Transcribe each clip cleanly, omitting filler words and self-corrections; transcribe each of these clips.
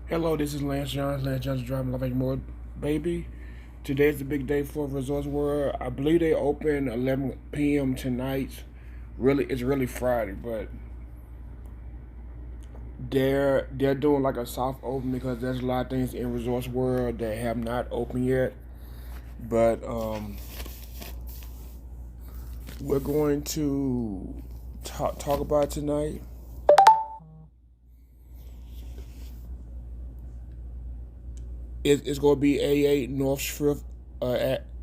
Hello, this is Lance Johnson. Lance Johnson driving Love More, baby. Today's the big day for Resorts World. I believe they open 11 p.m. tonight. It's really Friday, but they're doing like a soft open because there's a lot of things in Resorts World that have not opened yet. But we're going to talk about it tonight. It's going to be A8 North Strip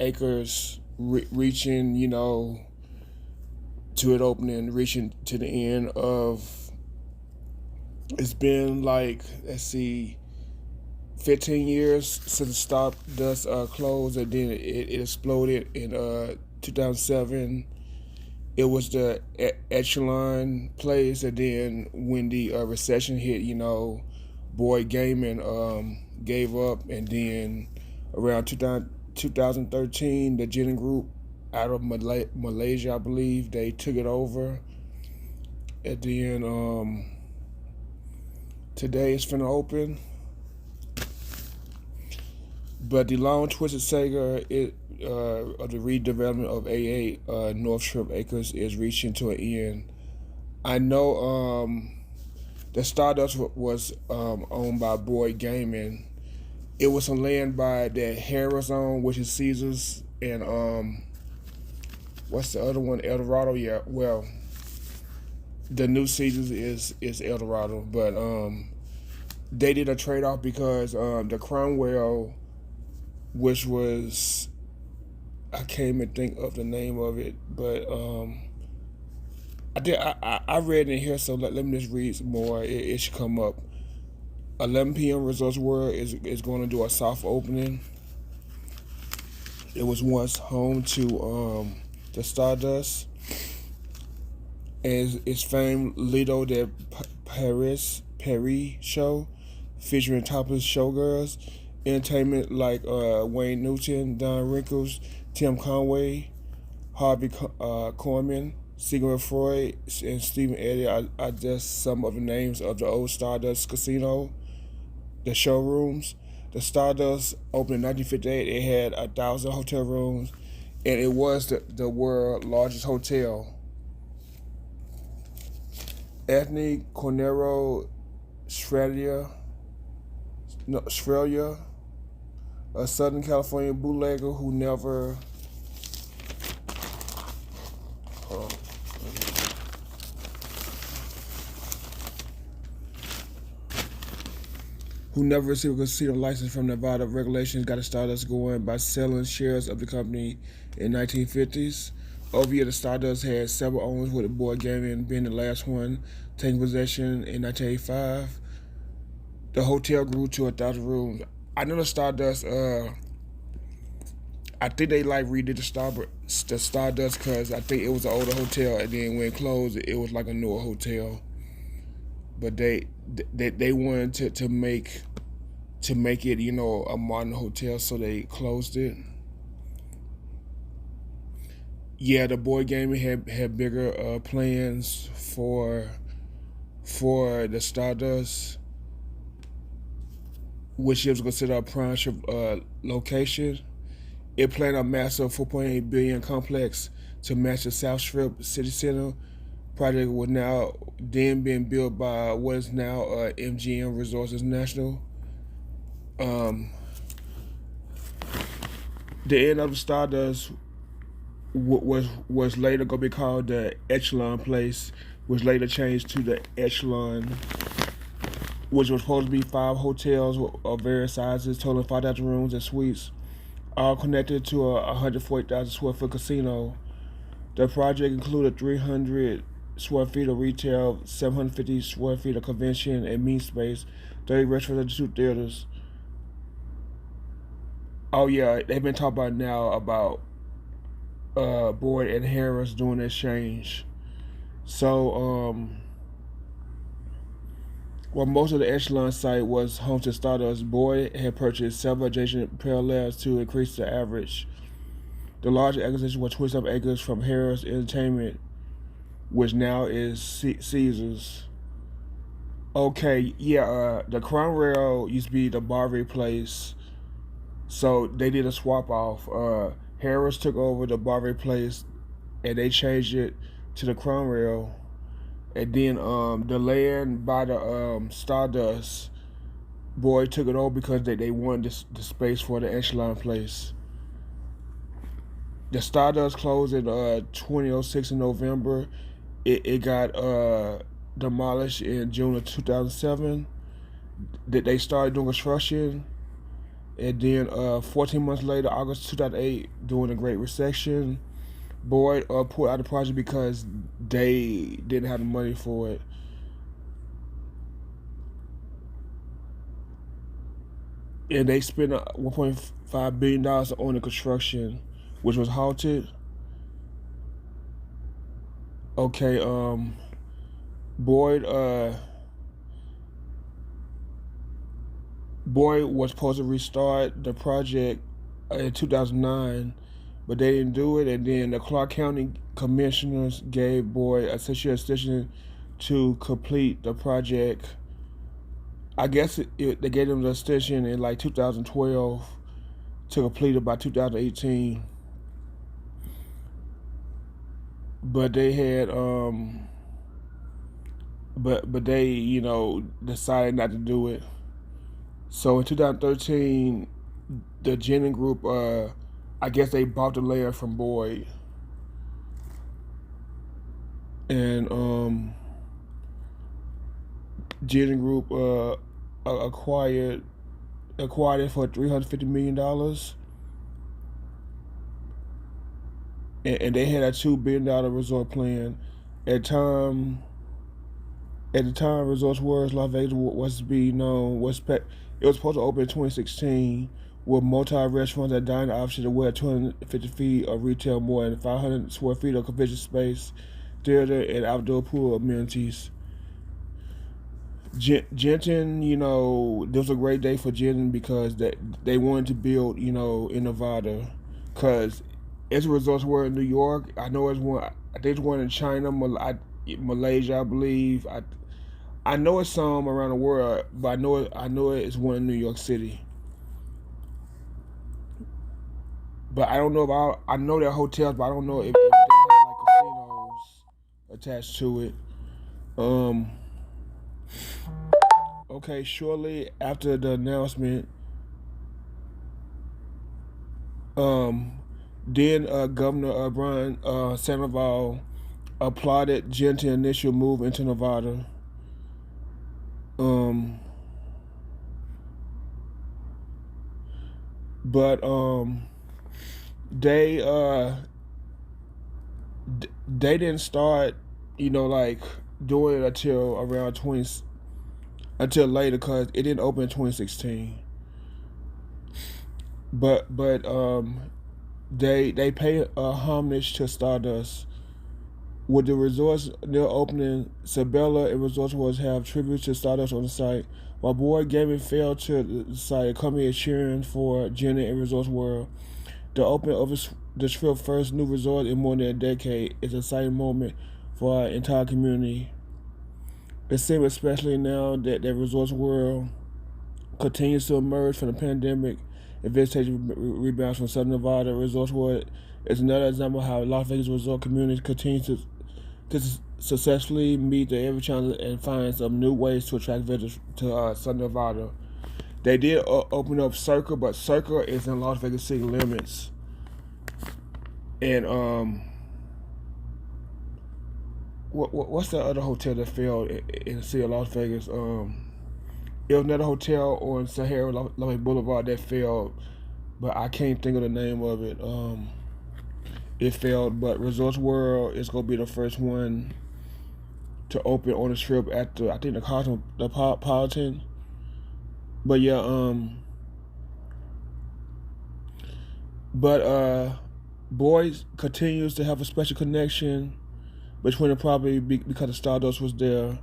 acres reaching, to it opening, reaching to the end of. It's been like, let's see, 15 years since Stardust closed, and then it exploded in 2007. It was the echelon place, and then when the recession hit, Boyd Gaiman gave up, and then around 2013, the Jennings Group out of Malaysia, I believe, they took it over. And then today it's finna open. But the long twisted saga of the redevelopment of A8 North Strip Acres is reaching to an end. I know the Stardust was owned by Boyd Gaiman. It was some land by that Harris owned, which is Caesars, and what's the other one? El Dorado. Yeah, well, the new Caesars is El Dorado, but they did a trade off because the Cromwell, which was, I can't even think of the name of it, but I read in here, so let me just read some more. It should come up. 11 p.m. Resorts World is going to do a soft opening. It was once home to the Stardust, and its famed Lido de Paris show, featuring topless showgirls, entertainment like Wayne Newton, Don Rickles, Tim Conway, Harvey Korman, Sigmund Freud, and Stephen Eddy are just some of the names of the old Stardust Casino, the showrooms. The Stardust opened in 1958. It had 1,000 hotel rooms, and it was the world's largest hotel. Anthony Cornero Australia, a Southern California bootlegger who never received a casino license from Nevada regulations, got the Stardust going by selling shares of the company in 1950s. Over the year, the Stardust had several owners, with the Boyd Gaiman being the last one, taking possession in 1985. The hotel grew to 1,000 rooms. I know the Stardust. I think they like redid the Stardust because I think it was an older hotel, and then when it closed, it was like a newer hotel. But they wanted to make it, a modern hotel, so they closed it. Yeah, the Boyd Gaiman had bigger plans for the Stardust, which is considered a prime location. It planned a massive 4.8 billion complex to match the South Strip City Center. Project was now then being built by what is now MGM Resorts International. The end of the Stardust was later going to be called the Echelon Place, which later changed to the Echelon, which was supposed to be 5 hotels of various sizes, totaling 5,000 rooms and suites, all connected to a 140,000 square foot casino. The project included 300 square feet of retail, 750 square feet of convention and meeting space, 30 restaurants, and 2 theaters. Oh yeah, they've been talking about now about Boyd and Harris doing this change. So while most of the Echelon site was home to Stardust, Boyd had purchased several adjacent parallels to increase the average. The larger acquisition was 27 acres from Harris Entertainment, which now is Caesars. Okay, yeah, the Crown Rail used to be the Barbary place, so they did a swap off. Harris took over the Barbary place, and they changed it to the Crown Rail. And then the land by the Stardust boy took it over because they wanted the space for the Echelon place. The Stardust closed in 2006 in November. It got demolished in June of 2007. That they started doing construction, and then 14 months later, August 2008, during the Great Recession, Boyd pulled out the project because they didn't have the money for it. And they spent $1.5 billion on the construction, which was halted. Okay, Boyd Boyd was supposed to restart the project in 2009, but they didn't do it. And then the Clark County commissioners gave Boyd a 6-year extension to complete the project. I guess they gave them the extension in like 2012 to complete it by 2018. But they had but they decided not to do it. So in 2013, the Jennings Group, I guess they bought the land from Boyd, and Jennings Group acquired it for $350 million, and they had a $2 billion resort plan. At the time, Resorts World Las Vegas was to be known it was supposed to open in 2016 with multi-restaurants and dining options, with 250 feet of retail, more than 500 square feet of convention space, theater, and outdoor pool amenities. Genton, this was a great day for Genton because they wanted to build, in Nevada, because it's a Resorts World in New York. I know it's one. I think there's one in China, Malaysia, I believe. I know it's some around the world, but I know it's one in New York City. But I don't know about. I know there are hotels, but I don't know if they have like casinos attached to it. Um. Okay, shortly after the announcement, then Governor Brian Sandoval applauded Genton's initial move into Nevada. But they they didn't start, like doing it until around 20 until later, because it didn't open in 2016. But they pay homage to Stardust. With the resorts near opening, Sabella and Resorts World have tributes to Stardust on the site. While Boyd Gaming failed to the site, a company is cheering for Jenny and Resorts World. The opening of the Strip's first new resort in more than a decade is an exciting moment for our entire community. It seems, especially now that Resorts World continues to emerge from the pandemic and visitation rebounds from Southern Nevada. Resorts World is another example of how Las Vegas resort community continues to successfully meet the every challenge and find some new ways to attract visitors to Southern Nevada. They did open up Circa, but Circa is in Las Vegas city limits. And what's the other hotel that failed in the city of Las Vegas? It was another hotel on Sahara Las Boulevard that failed, but I can't think of the name of it. It failed, but Resorts World is gonna be the first one to open on the Strip at the Cosmopolitan. But yeah, Boyd continues to have a special connection between the property because the Stardust was there.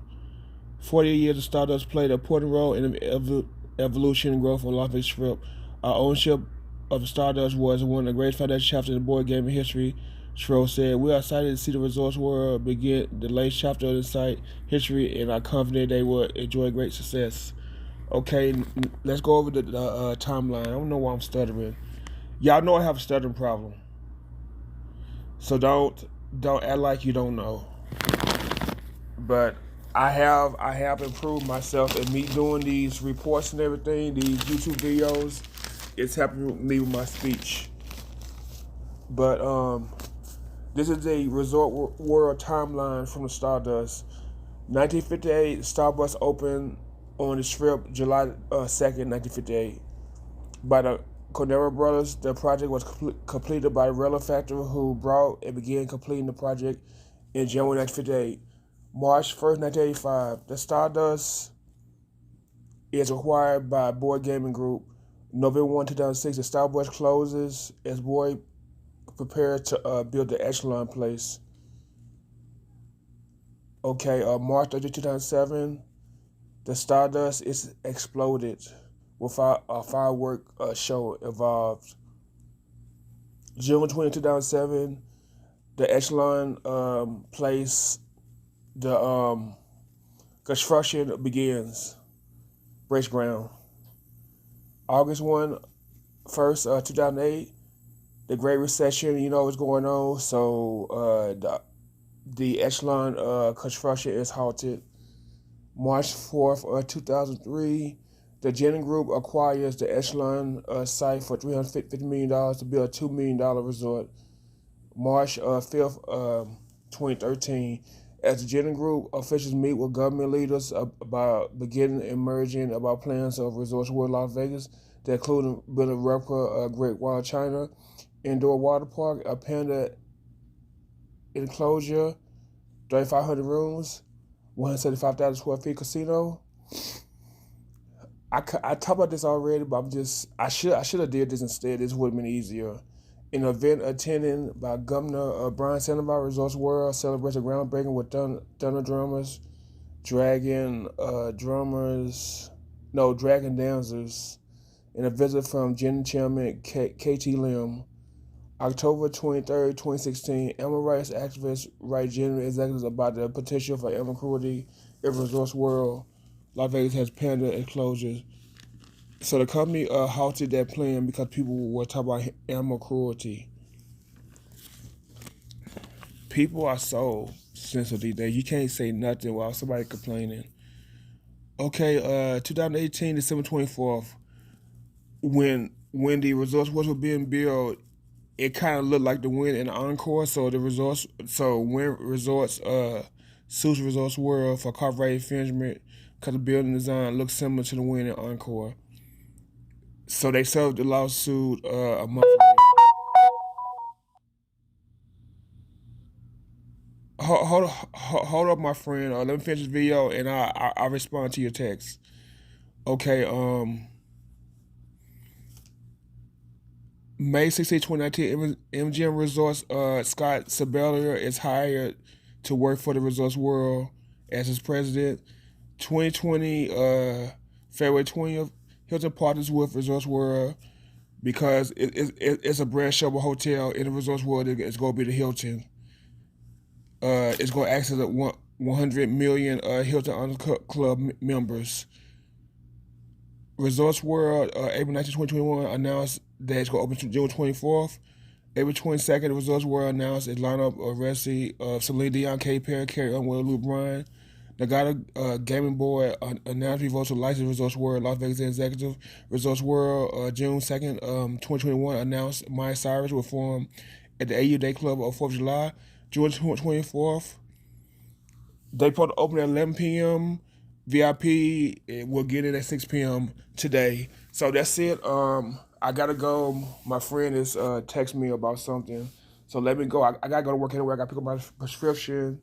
40 years of Stardust played an important role in the evolution and growth of Las Vegas Strip. Our ownership of Stardust was one of the greatest financial chapters in the board game in history. Schroe said, "We are excited to see the Resorts World begin the latest chapter of the site history and are confident they will enjoy great success." Okay, let's go over the timeline. I don't know why I'm stuttering. Y'all know I have a stuttering problem, so don't act like you don't know. But I have improved myself, and me doing these reports and everything, these YouTube videos, it's helping me with my speech. But this is a World timeline from the Stardust. 1958, Starbucks opened on the Strip July 2nd, 1958. By the Cordero brothers, the project was completed by Rella Factory, who brought and began completing the project in January 1958. March 1st, 1985, the Stardust is acquired by Boyd Gaming Group. November 1, 2006, the Starbucks closes as Boyd prepares to build the Echelon Place. Okay, March 30, 2007, the Stardust is exploded with a firework show involved. June 20, 2007, the Echelon Place, the construction begins, breaks ground. August 1st, 2008, the Great Recession, is going on, so the Echelon construction is halted. March 4th, 2003, the Jennings Group acquires the Echelon site for $350 million to build a $2 million resort. March 5th, 2013, as the Jennings Group officials meet with government leaders about beginning and merging about plans of Resorts World Las Vegas that include building a replica Great Wall of China, indoor water park, a panda enclosure, 3,500 rooms, 175,000 square feet casino. I talked about this already, but I should have did this instead. This would have been easier. An event attended by Governor Brian Sandoval, Resorts World celebrates a groundbreaking with Thunder Drummers, Dragon Dancers, and a visit from Gen Chairman KT Lim. October 23rd, 2016, animal rights activists write general executives about the potential for animal cruelty if Resorts World Las Vegas has panda enclosures. So the company halted that plan because people were talking about animal cruelty. People are so sensitive these days. You can't say nothing while somebody complaining. Okay, 2018, December 24th, when the resorts were being built, it kind of looked like the Wynn and Encore. So Wynn Resorts sues Resorts World for copyright infringement because the building design looks similar to the Wynn and Encore. So they served the lawsuit a month later. Hold up, my friend. Let me finish this video and I'll respond to your text. Okay. May 16, 2019, MGM Resorts Scott Sabellier is hired to work for the Resorts World as his president. 2020 February 20th, Hilton partners with Resorts World because it's a brand Showboat hotel in the Resorts World. It's going to be the Hilton. It's going to access 100 million Hilton Honors Club members. Resorts World, April 19, 2021, announced that it's going to open June 24th. April 22nd, Resorts World announced its lineup of residency of Celine Dion, Katy Perry, Carrie Underwood, Lou Bryan. Nevada Gaming Board announced revotes to license Resorts World Las Vegas executive. Resorts World, June 2nd, 2021, announced Miley Cyrus will perform at the AU Day Club on 4th of July. June 24th, they put to open at 11 p.m. VIP will get in at 6 p.m. today. So that's it. I gotta go. My friend is texting me about something. So let me go. I gotta go to work anyway. I gotta pick up my prescription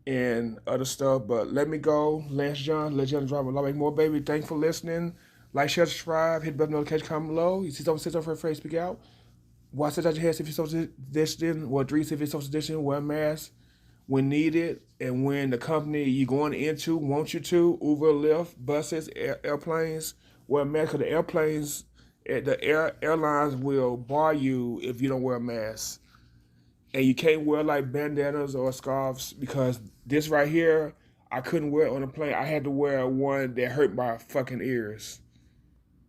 and other stuff. But let me go. Lance John, Legend Driver, Love Make More, baby. Thanks for listening. Like, share, subscribe, hit the bell notification, comment below. You see something, sit up for free, speak out. Watch it out your head if you're social distancing. Well, 3 if you're social distancing, wear a mask when needed, and when the company you're going into want you to, Uber, Lyft, buses, airplanes, wear a mask because the airplanes The airlines will bar you if you don't wear a mask, and you can't wear like bandanas or scarves because this right here, I couldn't wear it on a plane. I had to wear one that hurt my fucking ears.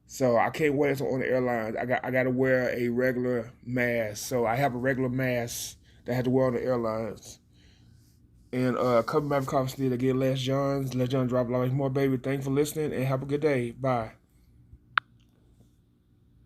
So I can't wear this on the airlines. I got to wear a regular mask. So I have a regular mask that I had to wear on the airlines. And couple of my comments need to get Les John drop a lot more, baby. Thanks for listening and have a good day. Bye.